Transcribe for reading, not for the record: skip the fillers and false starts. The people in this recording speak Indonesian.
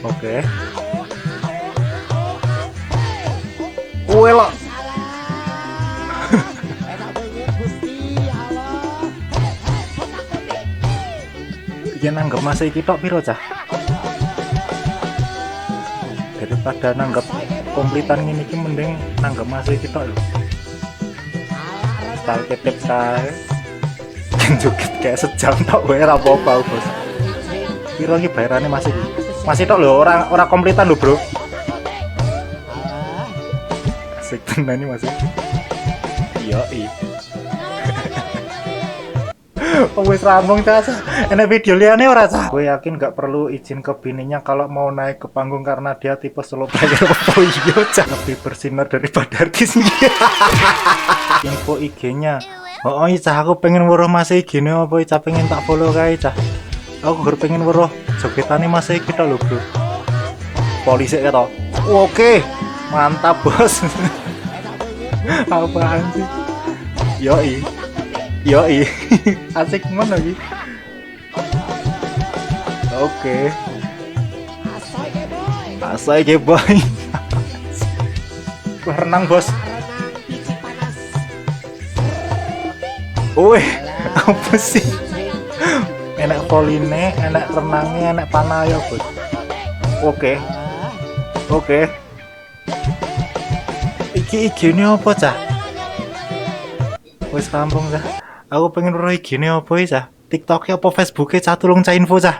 Oke. Kue lo. Bikin nanggep masih iki tok piro cah? Daripada nanggep komplitan ngene iki mending nanggep masih iki tok lho. Style ketep kae. Joget kayak sejam tok wae ora apa-apa, Bos. Piro iki bayarane masih? Masih tok lho, ora komplitan lho, Bro. Asik tenan iki masih. Yoi. Oh, wis rampung cah. Enak video liane ora cah? Gue yakin gak perlu izin ke bininya kalau mau naik ke panggung karena dia tipe solo player. Oh iya cah, lebih bersinar daripada artisnya. Info IG-nya. Oh iya cah, aku pengen weruh Mas IG-ne apa cah, pengen tak follow kae cah. Aku gur pengen weruh jogetane Mas iki tok lho, Bro. Polisi ya toh. Oke. Mantap, Bos. Apaan sih? Yoi. Yoi. Asik mana lagi? Oke. Asai ge boy. Renang, Bos. Wih, apa sih? Enak voline, enak renangnya, enak panaya, Bos. Oke. Oke. Iki ini apa cah? Wis rampung cah. Aku pengen weruh IG-ne apa cah? TikTok-e apa Facebook-e cah, tolong cah info cah.